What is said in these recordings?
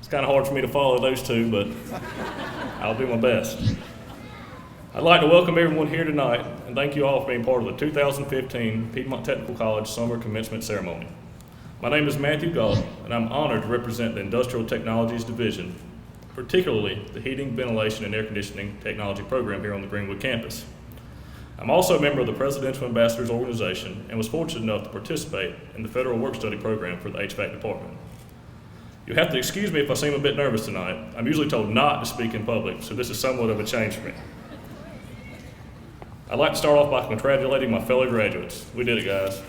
It's kind of hard for me to follow those two, but I'll do my best. I'd like to welcome everyone here tonight and thank you all for being part of the 2015 Piedmont Technical College Summer Commencement Ceremony. My name is Matthew Gault, and I'm honored to represent the Industrial Technologies Division, particularly the Heating, Ventilation, and Air Conditioning Technology program here on the Greenwood campus. I'm also a member of the Presidential Ambassadors Organization and was fortunate enough to participate in the Federal Work-Study program for the HVAC department. You'll have to excuse me if I seem a bit nervous tonight. I'm usually told not to speak in public, so this is somewhat of a change for me. I'd like to start off by congratulating my fellow graduates. We did it, guys.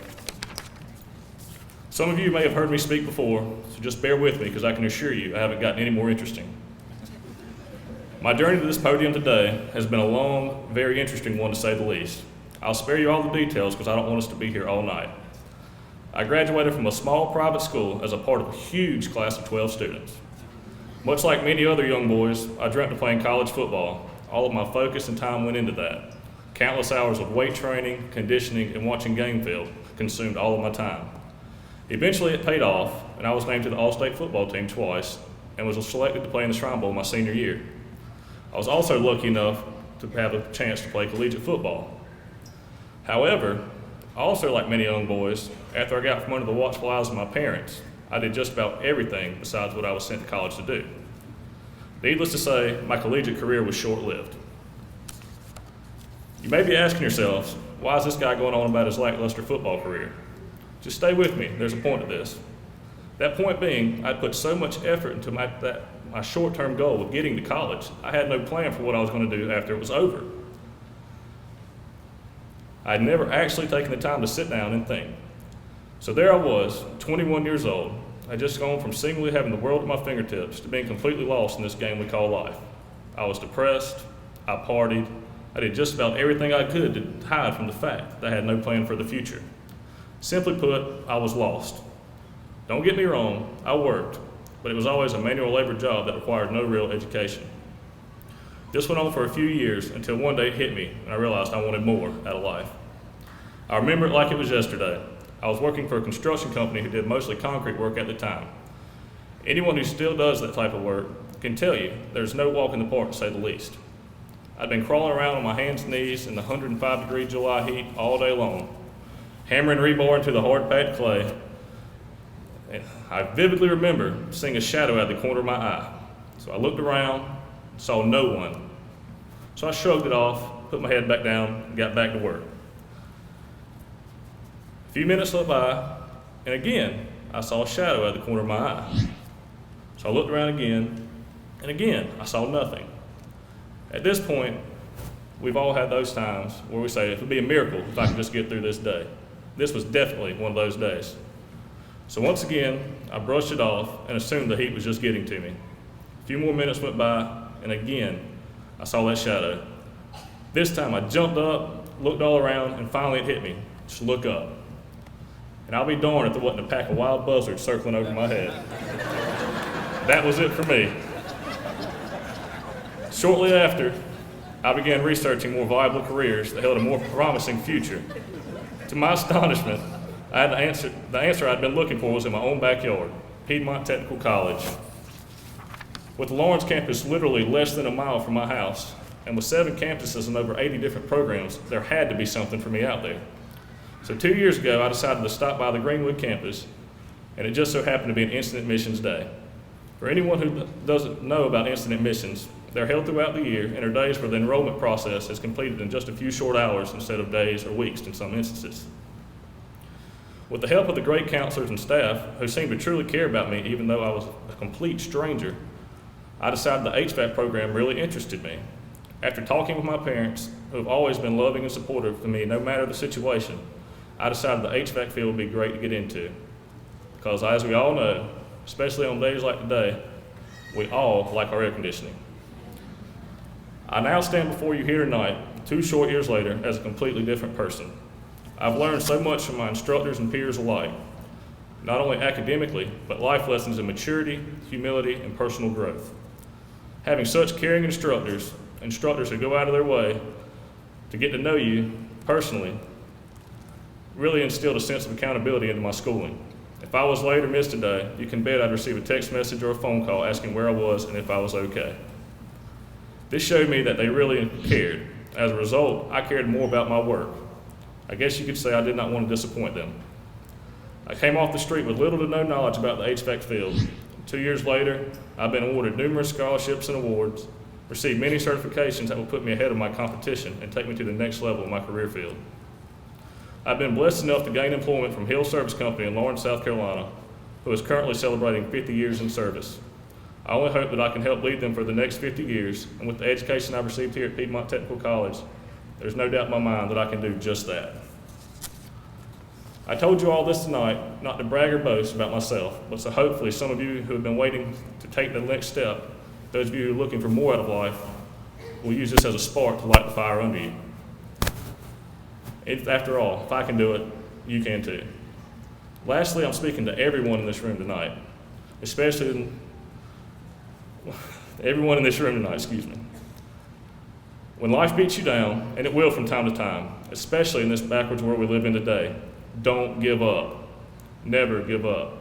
Some of you may have heard me speak before, so just bear with me because I can assure you I haven't gotten any more interesting. My journey to this podium today has been a long, very interesting one to say the least. I'll spare you all the details because I don't want us to be here all night. I graduated from a small private school as a part of a huge class of 12 students. Much like many other young boys, I dreamt of playing college football. All of my focus and time went into that. Countless hours of weight training, conditioning, and watching game film consumed all of my time. Eventually it paid off, and I was named to the All-State football team twice and was selected to play in the Shrine Bowl my senior year. I was also lucky enough to have a chance to play collegiate football. However, also like many young boys, after I got from under the watchful eyes of my parents, I did just about everything besides what I was sent to college to do. Needless to say, my collegiate career was short-lived. You may be asking yourselves, why is this guy going on about his lackluster football career? Just stay with me, there's a point to this. That point being, I put so much effort into my short-term goal of getting to college, I had no plan for what I was going to do after it was over. I'd never actually taken the time to sit down and think. So there I was, 21 years old. I'd just gone from seemingly having the world at my fingertips to being completely lost in this game we call life. I was depressed, I partied, I did just about everything I could to hide from the fact that I had no plan for the future. Simply put, I was lost. Don't get me wrong, I worked, but it was always a manual labor job that required no real education. This went on for a few years until one day it hit me and I realized I wanted more out of life. I remember it like it was yesterday. I was working for a construction company who did mostly concrete work at the time. Anyone who still does that type of work can tell you there's no walk in the park, to say the least. I'd been crawling around on my hands and knees in the 105-degree July heat all day long, hammering rebar into the hard-packed clay. And I vividly remember seeing a shadow out of the corner of my eye. So I looked around, saw no one. So I shrugged it off, put my head back down, and got back to work. A few minutes went by, and again, I saw a shadow out of the corner of my eye. So I looked around again, and again, I saw nothing. At this point, we've all had those times where we say, it would be a miracle if I could just get through this day. This was definitely one of those days. So once again, I brushed it off and assumed the heat was just getting to me. A few more minutes went by, and again, I saw that shadow. This time I jumped up, looked all around, and finally it hit me. Just look up. And I'll be darned if there wasn't a pack of wild buzzards circling over my head. That was it for me. Shortly after, I began researching more viable careers that held a more promising future. To my astonishment, I had the answer I'd been looking for was in my own backyard, Piedmont Technical College. With the Lawrence campus literally less than a mile from my house, and with 7 campuses and over 80 different programs, there had to be something for me out there. So 2 years ago, I decided to stop by the Greenwood campus, and it just so happened to be an instant admissions day. For anyone who doesn't know about instant admissions, they're held throughout the year and are days where the enrollment process is completed in just a few short hours instead of days or weeks in some instances. With the help of the great counselors and staff who seemed to truly care about me even though I was a complete stranger, I decided the HVAC program really interested me. After talking with my parents, who have always been loving and supportive to me no matter the situation, I decided the HVAC field would be great to get into. Because as we all know, especially on days like today, we all like our air conditioning. I now stand before you here tonight, 2 short years later, as a completely different person. I've learned so much from my instructors and peers alike, not only academically, but life lessons in maturity, humility, and personal growth. Having such caring instructors who go out of their way to get to know you personally, really instilled a sense of accountability into my schooling. If I was late or missed a day, you can bet I'd receive a text message or a phone call asking where I was and if I was okay. This showed me that they really cared. As a result, I cared more about my work. I guess you could say I did not want to disappoint them. I came off the street with little to no knowledge about the HVAC field. 2 years later, I've been awarded numerous scholarships and awards, received many certifications that will put me ahead of my competition and take me to the next level in my career field. I've been blessed enough to gain employment from Hill Service Company in Lawrence, South Carolina, who is currently celebrating 50 years in service. I only hope that I can help lead them for the next 50 years, and with the education I've received here at Piedmont Technical College, there's no doubt in my mind that I can do just that. I told you all this tonight, not to brag or boast about myself, but so hopefully some of you who have been waiting to take the next step, those of you who are looking for more out of life, will use this as a spark to light the fire under you. After all, if I can do it, you can too. Lastly, I'm speaking to everyone in this room tonight, especially everyone in this room tonight, excuse me. When life beats you down, and it will from time to time, especially in this backwards world we live in today, don't give up. Never give up.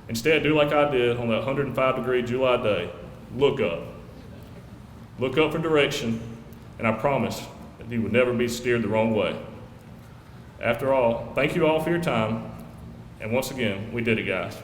Instead, do like I did on that 105-degree July day. Look up. Look up for direction, and I promise that you will never be steered the wrong way. After all, thank you all for your time, and once again, we did it, guys.